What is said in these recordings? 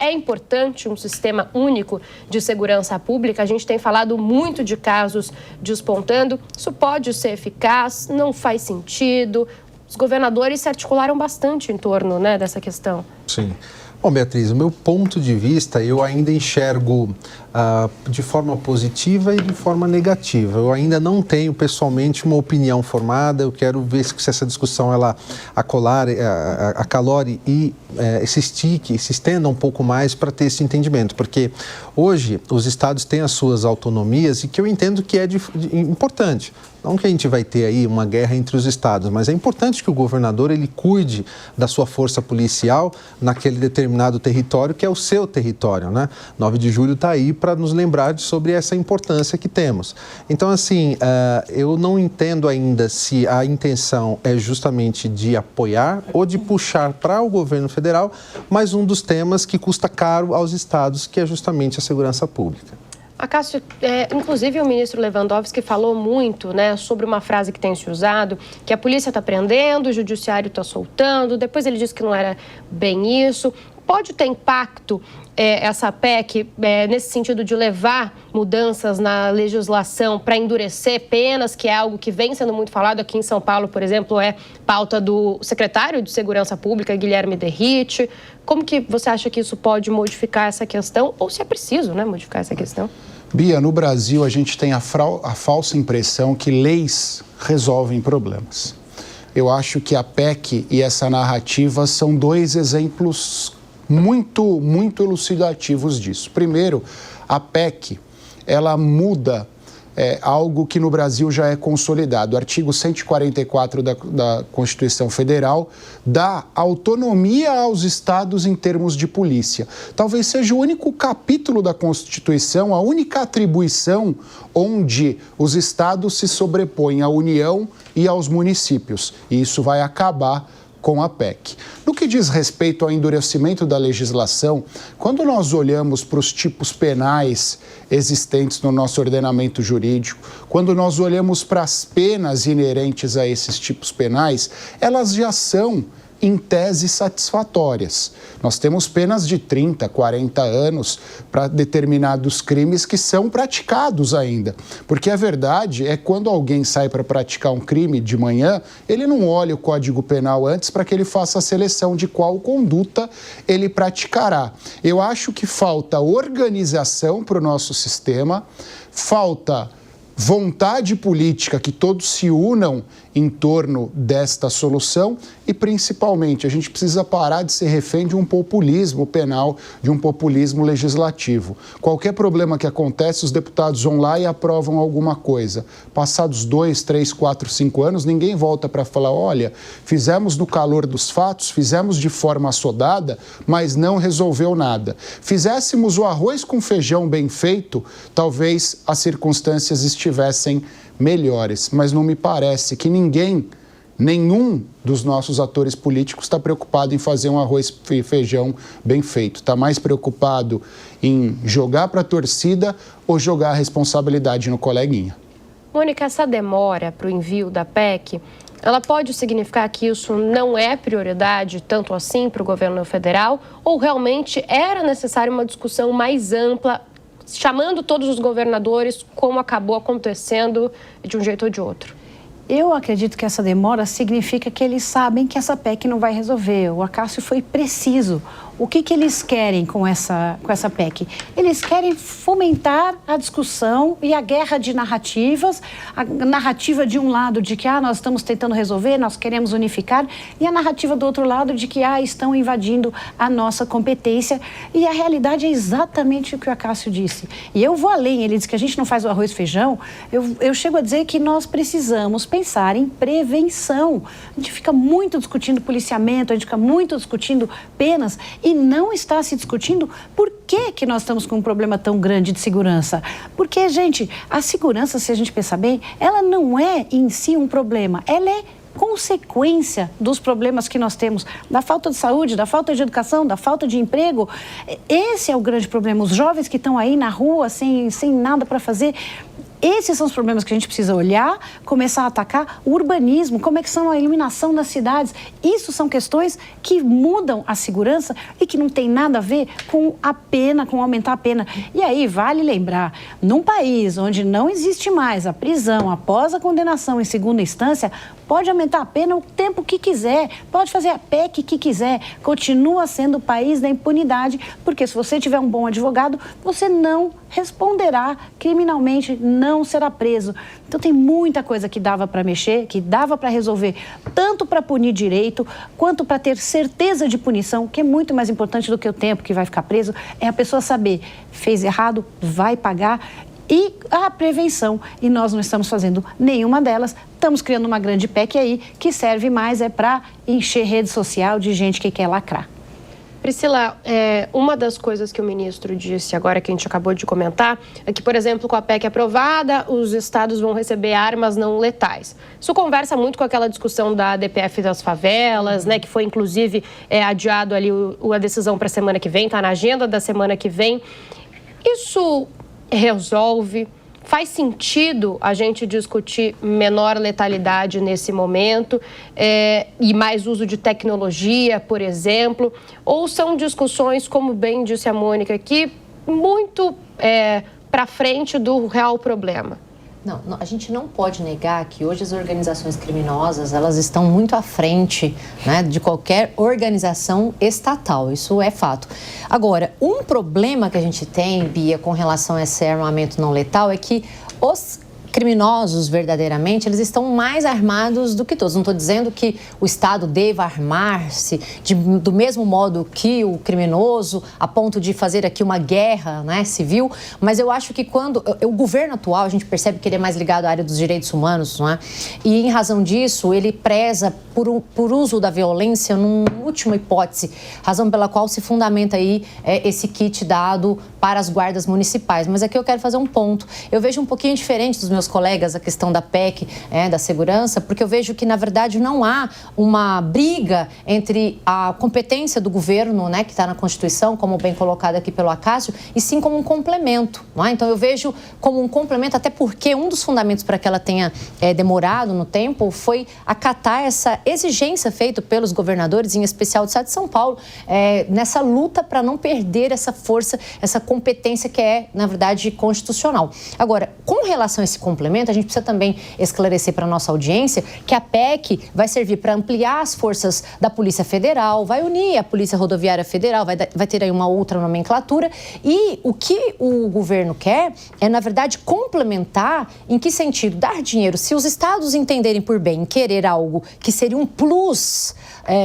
É importante um sistema único de segurança pública? A gente tem falado muito de casos despontando. Isso pode ser eficaz? Não faz sentido? Os governadores se articularam bastante em torno, né, dessa questão. Sim. Bom, Beatriz, o meu ponto de vista, eu ainda enxergo de forma positiva e de forma negativa. Eu ainda não tenho, pessoalmente, uma opinião formada. Eu quero ver se essa discussão ela acalore e se estique, se estenda um pouco mais para ter esse entendimento. Porque hoje os estados têm as suas autonomias e que eu entendo que é importante. Não que a gente vai ter aí uma guerra entre os estados, mas é importante que o governador ele cuide da sua força policial naquele determinado território que é o seu território, né? 9 de julho está aí para nos lembrar sobre essa importância que temos. Então, assim, eu não entendo ainda se a intenção é justamente de apoiar ou de puxar para o governo federal mais um dos temas que custa caro aos estados, que é justamente a segurança pública. Acácio, inclusive o ministro Lewandowski falou muito, né, sobre uma frase que tem se usado, que a polícia está prendendo, o judiciário está soltando, depois ele disse que não era bem isso. Pode ter impacto essa PEC nesse sentido de levar mudanças na legislação para endurecer penas, que é algo que vem sendo muito falado aqui em São Paulo, por exemplo, é pauta do secretário de Segurança Pública, Guilherme Derrite. Como que você acha que isso pode modificar essa questão, ou se é preciso, né, modificar essa questão? Bia, no Brasil a gente tem a falsa impressão que leis resolvem problemas. Eu acho que a PEC e essa narrativa são dois exemplos muito elucidativos disso. Primeiro, a PEC, ela muda algo que no Brasil já é consolidado. O artigo 144 da Constituição Federal dá autonomia aos estados em termos de polícia. Talvez seja o único capítulo da Constituição, a única atribuição onde os estados se sobrepõem à União e aos municípios. E isso vai acabar com a PEC. No que diz respeito ao endurecimento da legislação, quando nós olhamos para os tipos penais existentes no nosso ordenamento jurídico, quando nós olhamos para as penas inerentes a esses tipos penais, elas já são, em tese, satisfatórias. Nós temos penas de 30, 40 anos para determinados crimes que são praticados ainda. Porque a verdade é que quando alguém sai para praticar um crime de manhã, ele não olha o Código Penal antes para que ele faça a seleção de qual conduta ele praticará. Eu acho que falta organização para o nosso sistema, falta vontade política que todos se unam em torno desta solução e, principalmente, a gente precisa parar de ser refém de um populismo penal, de um populismo legislativo. Qualquer problema que acontece, os deputados vão lá e aprovam alguma coisa. Passados 2, 3, 4, 5 anos, ninguém volta para falar, olha, fizemos no calor dos fatos, fizemos de forma assodada, mas não resolveu nada. Fizéssemos o arroz com feijão bem feito, talvez as circunstâncias estivessem melhores, mas não me parece que nenhum dos nossos atores políticos está preocupado em fazer um arroz e feijão bem feito. Está mais preocupado em jogar para a torcida ou jogar a responsabilidade no coleguinha. Mônica, essa demora para o envio da PEC, ela pode significar que isso não é prioridade tanto assim para o governo federal, ou realmente era necessária uma discussão mais ampla, chamando todos os governadores, como acabou acontecendo de um jeito ou de outro? Eu acredito que essa demora significa que eles sabem que essa PEC não vai resolver. O Acácio foi preciso. O que eles querem com essa PEC? Eles querem fomentar a discussão e a guerra de narrativas, a narrativa de um lado de que nós estamos tentando resolver, nós queremos unificar, e a narrativa do outro lado de que estão invadindo a nossa competência. E a realidade é exatamente o que o Acácio disse. E eu vou além, ele disse que a gente não faz o arroz e feijão, eu chego a dizer que nós precisamos pensar em prevenção. A gente fica muito discutindo policiamento, a gente fica muito discutindo penas, e não está se discutindo por que nós estamos com um problema tão grande de segurança. Porque, gente, a segurança, se a gente pensar bem, ela não é em si um problema, ela é consequência dos problemas que nós temos, da falta de saúde, da falta de educação, da falta de emprego. Esse é o grande problema. Os jovens que estão aí na rua sem nada para fazer. Esses são os problemas que a gente precisa olhar, começar a atacar o urbanismo, como é que são a iluminação das cidades. Isso são questões que mudam a segurança e que não tem nada a ver com a pena, com aumentar a pena. E aí, vale lembrar, num país onde não existe mais a prisão após a condenação em segunda instância, pode aumentar a pena o tempo que quiser, pode fazer a PEC que quiser, continua sendo o país da impunidade, porque se você tiver um bom advogado, você não responderá criminalmente, não será preso. Então tem muita coisa que dava para mexer, que dava para resolver, tanto para punir direito, quanto para ter certeza de punição, que é muito mais importante do que o tempo que vai ficar preso, é a pessoa saber, fez errado, vai pagar. E a prevenção, e nós não estamos fazendo nenhuma delas, estamos criando uma grande PEC aí, que serve mais para encher rede social de gente que quer lacrar. Priscila, uma das coisas que o ministro disse agora, que a gente acabou de comentar, é que, por exemplo, com a PEC aprovada, os estados vão receber armas não letais. Isso conversa muito com aquela discussão da DPF das favelas, né, que foi, inclusive, adiado ali a decisão para a semana que vem, está na agenda da semana que vem. Isso resolve? Faz sentido a gente discutir menor letalidade nesse momento e mais uso de tecnologia, por exemplo? Ou são discussões, como bem disse a Mônica aqui, muito para frente do real problema? Não, a gente não pode negar que hoje as organizações criminosas, elas estão muito à frente, né, de qualquer organização estatal, isso é fato. Agora, um problema que a gente tem, Bia, com relação a esse armamento não letal é que os criminosos, verdadeiramente, eles estão mais armados do que todos. Não estou dizendo que o Estado deva armar-se do mesmo modo que o criminoso, a ponto de fazer aqui uma guerra, né, civil, mas eu acho que quando o governo atual, a gente percebe que ele é mais ligado à área dos direitos humanos, não é? E em razão disso, ele preza por uso da violência numa última hipótese, razão pela qual se fundamenta aí esse kit dado para as guardas municipais. Mas aqui eu quero fazer um ponto. Eu vejo um pouquinho diferente dos meus colegas a questão da PEC, da segurança, porque eu vejo que, na verdade, não há uma briga entre a competência do governo, né, que está na Constituição, como bem colocado aqui pelo Acácio, e sim como um complemento. Não é? Então, eu vejo como um complemento, até porque um dos fundamentos para que ela tenha demorado no tempo foi acatar essa exigência feita pelos governadores, em especial do estado de São Paulo, nessa luta para não perder essa força, essa competência que é, na verdade, constitucional. Agora, com relação a esse complemento, a gente precisa também esclarecer para a nossa audiência que a PEC vai servir para ampliar as forças da Polícia Federal, vai unir a Polícia Rodoviária Federal, vai ter aí uma outra nomenclatura, e o que o governo quer é, na verdade, complementar. Em que sentido? Dar dinheiro. Se os estados entenderem por bem querer algo que seria um plus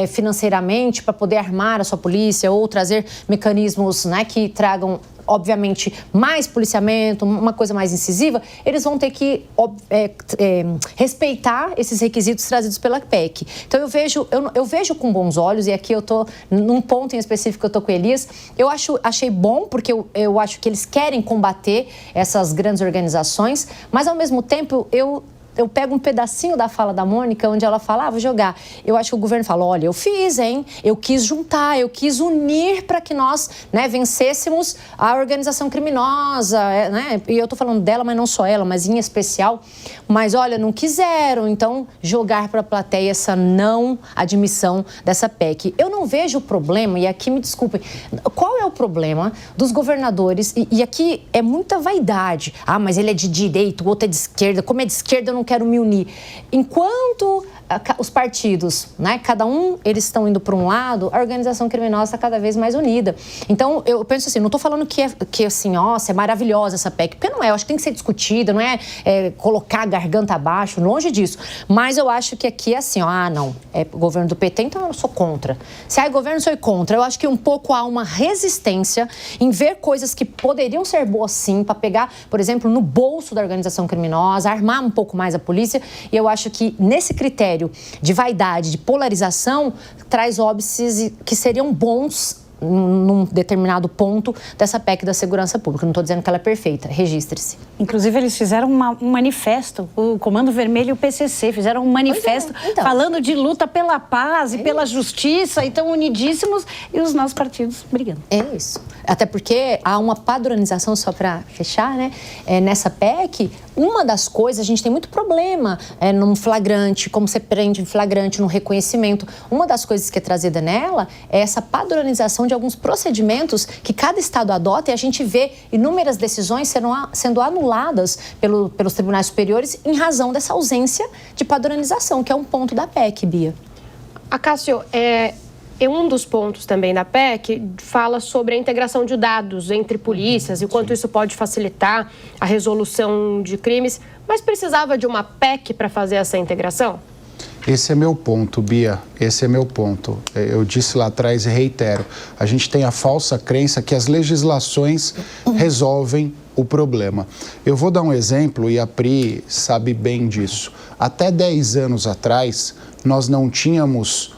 financeiramente para poder armar a sua polícia ou trazer mecanismos, né, que tragam, obviamente, mais policiamento, uma coisa mais incisiva, eles vão ter que respeitar esses requisitos trazidos pela PEC. Então, eu vejo com bons olhos, e aqui eu estou num ponto em específico que eu estou com o Elias, achei bom, porque eu acho que eles querem combater essas grandes organizações, mas, ao mesmo tempo, eu pego um pedacinho da fala da Mônica, onde ela fala, vou jogar. Eu acho que o governo fala, olha, eu fiz, hein? Eu quis juntar, eu quis unir para que nós, né, vencêssemos a organização criminosa, né? E eu tô falando dela, mas não só ela, mas em especial. Mas, olha, não quiseram, então, jogar para a plateia essa não admissão dessa PEC. Eu não vejo o problema, e aqui me desculpem, qual é o problema dos governadores, e aqui é muita vaidade. Mas ele é de direita, o outro é de esquerda, como é de esquerda, eu não quero me unir. Enquanto os partidos, né, cada um, eles estão indo para um lado, a organização criminosa está cada vez mais unida. Então, eu penso assim, não estou falando que assim, nossa, é maravilhosa essa PEC, porque não é, eu acho que tem que ser discutida, não é colocar a garganta abaixo, longe disso. Mas eu acho que aqui é assim, não, é o governo do PT, então eu sou contra. Se é governo, eu sou contra. Eu acho que um pouco há uma resistência em ver coisas que poderiam ser boas sim, para pegar, por exemplo, no bolso da organização criminosa, armar um pouco mais a polícia, e eu acho que nesse critério de vaidade, de polarização, traz óbices que seriam bons num determinado ponto dessa PEC da segurança pública. Não estou dizendo que ela é perfeita, registre-se. Inclusive, eles fizeram um manifesto, o Comando Vermelho e o PCC fizeram um manifesto falando de luta pela paz e pela justiça, e estão unidíssimos, e os nossos partidos brigando. É isso. Até porque há uma padronização, só para fechar, né? Nessa PEC, uma das coisas, a gente tem muito problema num flagrante, como você prende em flagrante, no reconhecimento. Uma das coisas que é trazida nela é essa padronização de alguns procedimentos que cada estado adota, e a gente vê inúmeras decisões sendo anuladas pelos tribunais superiores em razão dessa ausência de padronização, que é um ponto da PEC, Bia. Acácio, um dos pontos também da PEC fala sobre a integração de dados entre polícias e o quanto isso pode facilitar a resolução de crimes, mas precisava de uma PEC para fazer essa integração? Esse é meu ponto, Bia, esse é meu ponto. Eu disse lá atrás e reitero, a gente tem a falsa crença que as legislações resolvem o problema. Eu vou dar um exemplo, e a Pri sabe bem disso. Até 10 anos atrás, nós não tínhamos,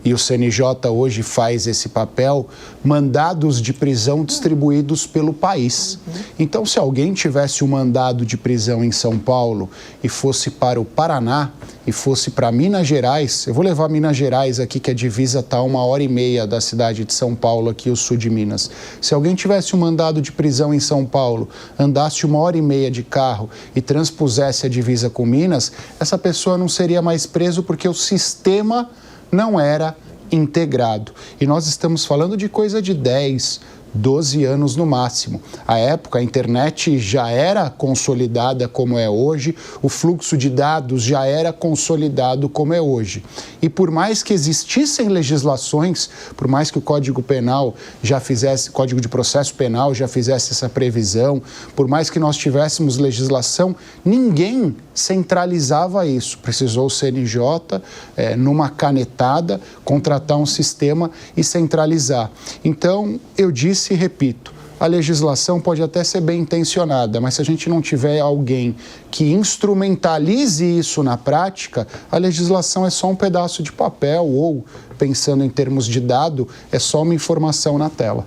e o CNJ hoje faz esse papel, mandados de prisão distribuídos pelo país. Então, se alguém tivesse um mandado de prisão em São Paulo e fosse para o Paraná e fosse para Minas Gerais, eu vou levar Minas Gerais aqui, que a divisa está a 1h30 da cidade de São Paulo, aqui o sul de Minas. Se alguém tivesse um mandado de prisão em São Paulo, andasse 1h30 de carro e transpusesse a divisa com Minas, essa pessoa não seria mais preso porque o sistema não era integrado. E nós estamos falando de coisa de 10, 12 anos no máximo. À época, a internet já era consolidada como é hoje, o fluxo de dados já era consolidado como é hoje. E por mais que existissem legislações, por mais que o Código Penal já fizesse, Código de Processo Penal já fizesse essa previsão, por mais que nós tivéssemos legislação, ninguém centralizava isso. Precisou o CNJ, numa canetada, contratar um sistema e centralizar. Então, eu disse e repito, a legislação pode até ser bem intencionada, mas se a gente não tiver alguém que instrumentalize isso na prática, a legislação é só um pedaço de papel ou, pensando em termos de dado, é só uma informação na tela.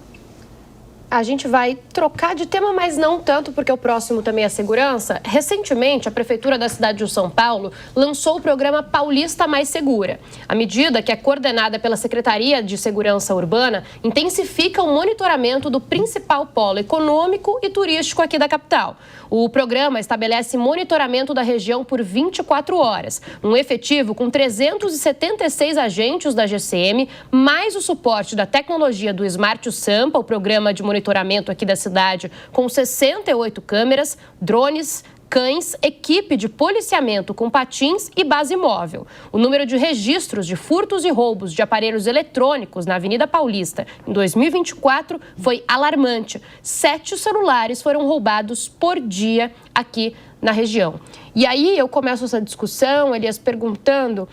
A gente vai trocar de tema, mas não tanto, porque o próximo também é segurança. Recentemente, a Prefeitura da cidade de São Paulo lançou o programa Paulista Mais Segura. A medida, que é coordenada pela Secretaria de Segurança Urbana, intensifica o monitoramento do principal polo econômico e turístico aqui da capital. O programa estabelece monitoramento da região por 24 horas, um efetivo com 376 agentes da GCM, mais o suporte da tecnologia do Smart Sampa, o programa de monitoramento aqui da cidade, com 68 câmeras, drones, cães, equipe de policiamento com patins e base móvel. O número de registros de furtos e roubos de aparelhos eletrônicos na Avenida Paulista em 2024 foi alarmante. 7 celulares foram roubados por dia aqui na região. E aí eu começo essa discussão, Elias, perguntando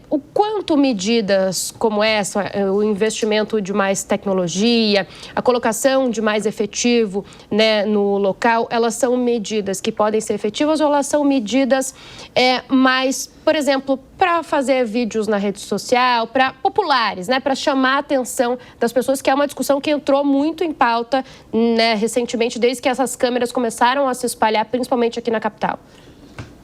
o quanto medidas como essa, o investimento de mais tecnologia, a colocação de mais efetivo, né, no local, elas são medidas que podem ser efetivas ou elas são medidas mais, por exemplo, para fazer vídeos na rede social, para populares, né, para chamar a atenção das pessoas, que é uma discussão que entrou muito em pauta, né, recentemente, desde que essas câmeras começaram a se espalhar, principalmente aqui na capital.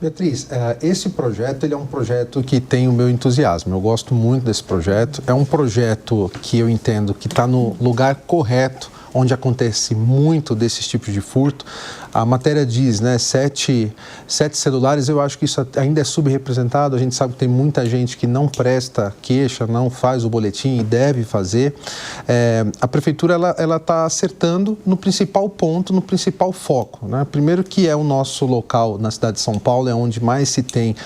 Beatriz, esse projeto ele é um projeto que tem o meu entusiasmo. Eu gosto muito desse projeto. É um projeto que eu entendo que está no lugar correto, onde acontece muito desses tipos de furto. A matéria diz, né, 7 celulares, eu acho que isso ainda é subrepresentado. A gente sabe que tem muita gente que não presta queixa, não faz o boletim e deve fazer. A prefeitura ela está acertando no principal ponto, no principal foco, né? Primeiro, que é o nosso local na cidade de São Paulo, é onde mais se tem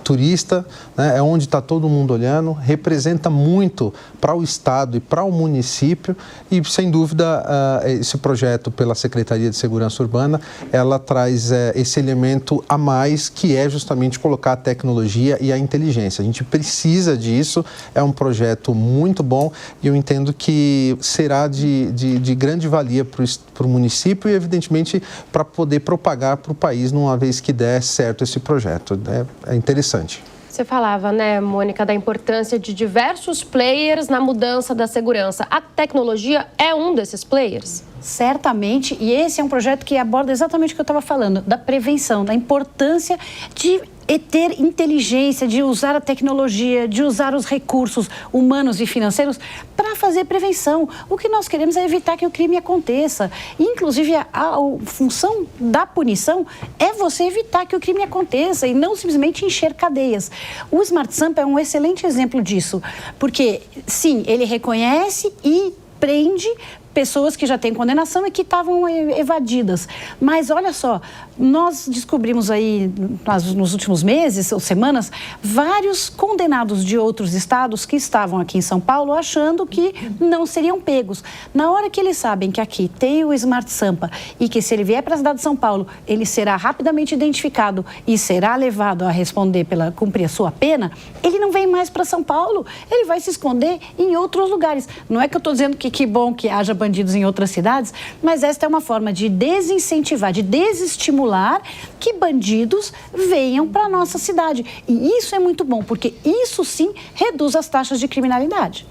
turista, né? É onde está todo mundo olhando, representa muito para o estado e para o município e, sem dúvida, esse projeto pela Secretaria de Segurança Urbana, ela traz esse elemento a mais, que é justamente colocar a tecnologia e a inteligência. A gente precisa disso, é um projeto muito bom e eu entendo que será de grande valia para o município e, evidentemente, para poder propagar para o país, numa vez que der certo esse projeto. É interessante. Você falava, né, Mônica, da importância de diversos players na mudança da segurança. A tecnologia é um desses players? Certamente, e esse é um projeto que aborda exatamente o que eu estava falando, da prevenção, da importância de ter inteligência, de usar a tecnologia, de usar os recursos humanos e financeiros para fazer prevenção. O que nós queremos é evitar que o crime aconteça. Inclusive, a função da punição é você evitar que o crime aconteça e não simplesmente encher cadeias. O Smart Sampa é um excelente exemplo disso, porque, sim, ele reconhece e prende pessoas que já têm condenação e que estavam evadidas. Mas olha só, nós descobrimos aí nos últimos meses ou semanas vários condenados de outros estados que estavam aqui em São Paulo achando que não seriam pegos. Na hora que eles sabem que aqui tem o Smart Sampa e que se ele vier para a cidade de São Paulo, ele será rapidamente identificado e será levado a responder cumprir a sua pena, ele não vem mais para São Paulo, ele vai se esconder em outros lugares. Não é que eu estou dizendo que bom que haja bandidos em outras cidades, mas esta é uma forma de desincentivar, de desestimular que bandidos venham para a nossa cidade. E isso é muito bom, porque isso sim reduz as taxas de criminalidade.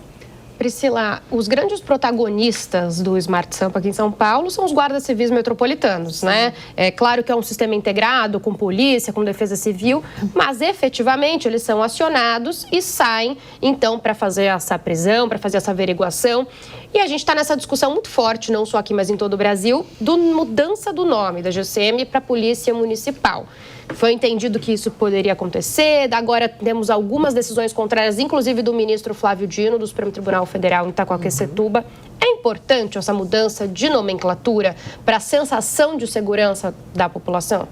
Priscila, os grandes protagonistas do Smart Sampa aqui em São Paulo são os guardas civis metropolitanos, né? É claro que é um sistema integrado com polícia, com defesa civil, mas efetivamente eles são acionados e saem, então, para fazer essa prisão, para fazer essa averiguação. E a gente está nessa discussão muito forte, não só aqui, mas em todo o Brasil, da mudança do nome da GCM para Polícia Municipal. Foi entendido que isso poderia acontecer, agora temos algumas decisões contrárias, inclusive do ministro Flávio Dino, do Supremo Tribunal Federal em Itacoaquecetuba. É importante essa mudança de nomenclatura para a sensação de segurança da população?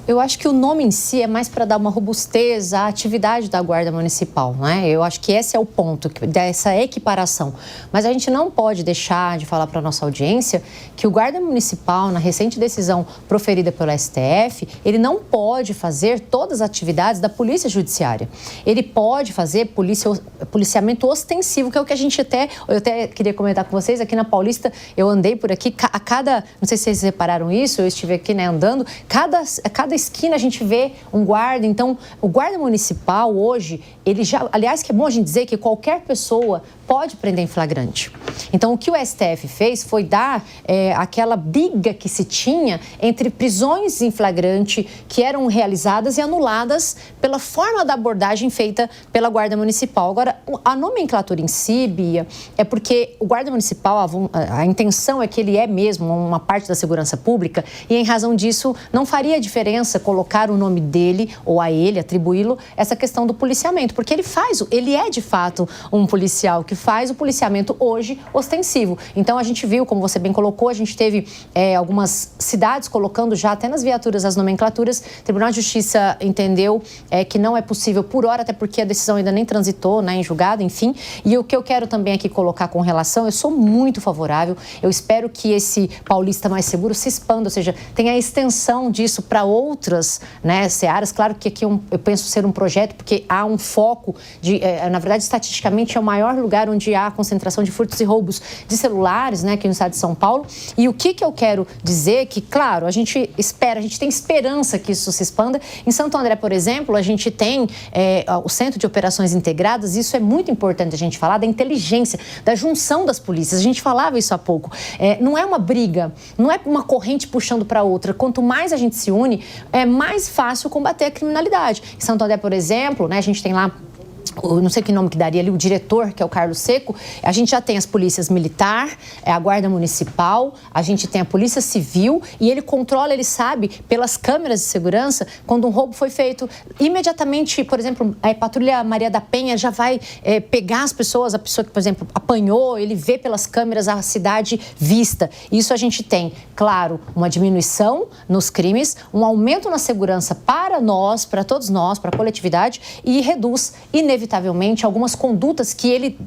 Eu acho que o nome em si é mais para dar uma robustez à atividade da Guarda Municipal, né? Eu acho que esse é o ponto, dessa equiparação. Mas a gente não pode deixar de falar para a nossa audiência que o Guarda Municipal, na recente decisão proferida pelo STF, ele não pode fazer todas as atividades da Polícia Judiciária. Ele pode fazer policiamento ostensivo, que é o que eu até queria comentar com vocês, aqui na Paulista, eu andei por aqui, não sei se vocês repararam isso, eu estive aqui, né, andando, cada esquina a gente vê um guarda. Então, o guarda municipal hoje, ele já... Aliás, que é bom a gente dizer que qualquer pessoa pode prender em flagrante. Então, o que o STF fez foi dar aquela briga que se tinha entre prisões em flagrante que eram realizadas e anuladas pela forma da abordagem feita pela Guarda Municipal. Agora, a nomenclatura em si, Bia, é porque o Guarda Municipal, a intenção é que ele é mesmo uma parte da segurança pública e, em razão disso, não faria diferença colocar o nome dele ou a ele, atribuí-lo, essa questão do policiamento, porque ele é de fato um policial que faz o policiamento hoje ostensivo. Então a gente viu, como você bem colocou, a gente teve algumas cidades colocando já até nas viaturas as nomenclaturas. O Tribunal de Justiça entendeu que não é possível por hora, até porque a decisão ainda nem transitou, né, em julgado, enfim. E o que eu quero também aqui colocar com relação, eu sou muito favorável, eu espero que esse Paulista Mais Seguro se expanda, ou seja, tenha a extensão disso para outras, né, searas. Claro que aqui eu penso ser um projeto, porque há um foco na verdade, estatisticamente é o maior lugar onde há a concentração de furtos e roubos de celulares, né, aqui no estado de São Paulo. E o que eu quero dizer que, claro, a gente tem esperança que isso se expanda. Em Santo André, por exemplo, a gente tem o Centro de Operações Integradas. Isso é muito importante a gente falar da inteligência, da junção das polícias. A gente falava isso há pouco. Não é uma briga, não é uma corrente puxando para outra. Quanto mais a gente se une, é mais fácil combater a criminalidade. Em Santo André, por exemplo, né, a gente tem lá, eu não sei que nome que daria ali, o diretor, que é o Carlos Seco. A gente já tem as polícias militar, a Guarda Municipal, a gente tem a Polícia Civil e ele controla, ele sabe, pelas câmeras de segurança, quando um roubo foi feito. Imediatamente, por exemplo, a Patrulha Maria da Penha já vai pegar as pessoas, a pessoa que, por exemplo, apanhou, ele vê pelas câmeras a cidade vista. Isso a gente tem, claro, uma diminuição nos crimes, um aumento na segurança para nós, para todos nós, para a coletividade, e reduz inevitavelmente algumas condutas que ele,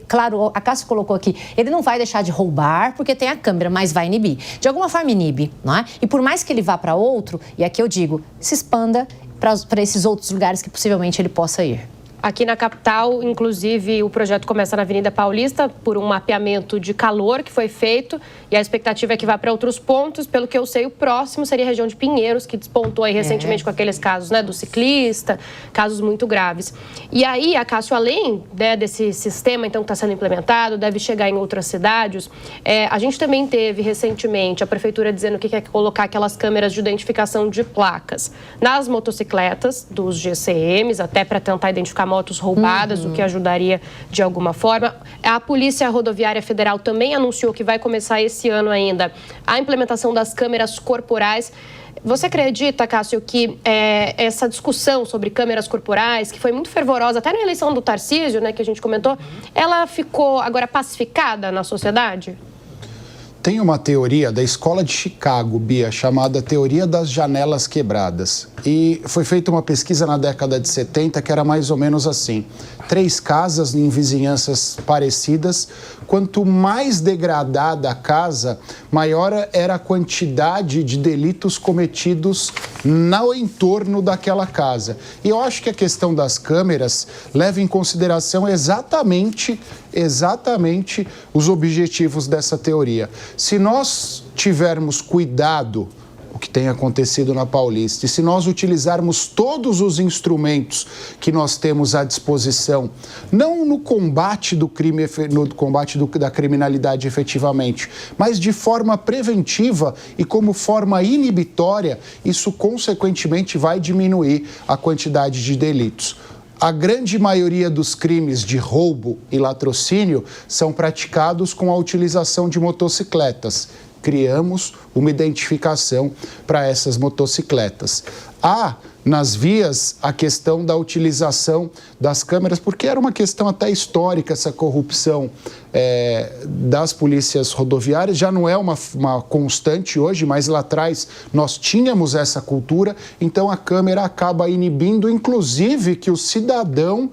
claro, a Cássia colocou aqui, ele não vai deixar de roubar porque tem a câmera, mas vai inibir. De alguma forma inibe, não é? E por mais que ele vá para outro, e aqui eu digo, se expanda para esses outros lugares que possivelmente ele possa ir. aqui na capital. Inclusive, o projeto começa na Avenida Paulista por um mapeamento de calor que foi feito e a expectativa é que vá para outros pontos. Pelo que eu sei, o próximo seria a região de Pinheiros, que despontou aí recentemente com aqueles casos, né, do ciclista, casos muito graves. E aí, Acácio, além, né, desse sistema então, que está sendo implementado, deve chegar em outras cidades, a gente também teve recentemente a prefeitura dizendo que quer colocar aquelas câmeras de identificação de placas nas motocicletas dos GCMs, até para tentar identificar motos roubadas, o que ajudaria de alguma forma. A Polícia Rodoviária Federal também anunciou que vai começar esse ano ainda a implementação das câmeras corporais. Você acredita, Cássio, que essa discussão sobre câmeras corporais, que foi muito fervorosa até na eleição do Tarcísio, né, que a gente comentou, ela ficou agora pacificada na sociedade? Tem uma teoria da Escola de Chicago, Bia, chamada Teoria das Janelas Quebradas. E foi feita uma pesquisa na década de 70 que era mais ou menos assim. 3 casas em vizinhanças parecidas. Quanto mais degradada a casa, maior era a quantidade de delitos cometidos no entorno daquela casa. E eu acho que a questão das câmeras leva em consideração exatamente os objetivos dessa teoria. Se nós tivermos cuidado, o que tem acontecido na Paulista, e se nós utilizarmos todos os instrumentos que nós temos à disposição, não no combate do crime, no combate da criminalidade efetivamente, mas de forma preventiva e como forma inibitória, isso consequentemente vai diminuir a quantidade de delitos. A grande maioria dos crimes de roubo e latrocínio são praticados com a utilização de motocicletas. Criamos uma identificação para essas motocicletas. Há nas vias a questão da utilização das câmeras, porque era uma questão até histórica essa corrupção das polícias rodoviárias, já não é uma constante hoje, mas lá atrás nós tínhamos essa cultura, então a câmera acaba inibindo, inclusive, que o cidadão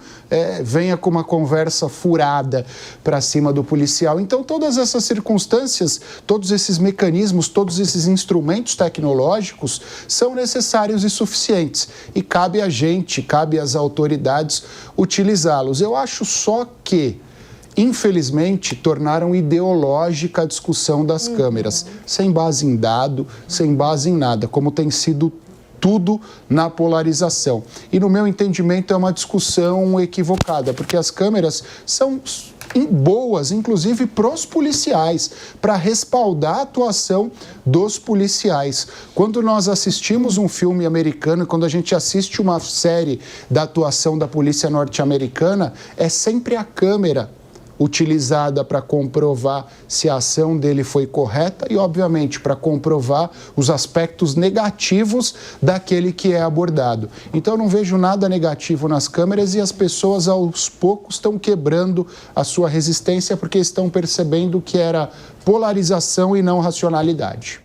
venha com uma conversa furada para cima do policial. Então todas essas circunstâncias, todos esses mecanismos, todos esses instrumentos tecnológicos são necessários e suficientes. E cabe a gente, cabe às autoridades utilizá-los. Eu acho só que, infelizmente, tornaram ideológica a discussão das câmeras, sem base em dado, sem base em nada, como tem sido tudo na polarização. E, no meu entendimento, é uma discussão equivocada, porque as câmeras são boas, inclusive para os policiais, para respaldar a atuação dos policiais. Quando nós assistimos um filme americano, quando a gente assiste uma série da atuação da polícia norte-americana, é sempre a câmera utilizada para comprovar se a ação dele foi correta e, obviamente, para comprovar os aspectos negativos daquele que é abordado. Então, eu não vejo nada negativo nas câmeras e as pessoas, aos poucos, estão quebrando a sua resistência porque estão percebendo que era polarização e não racionalidade.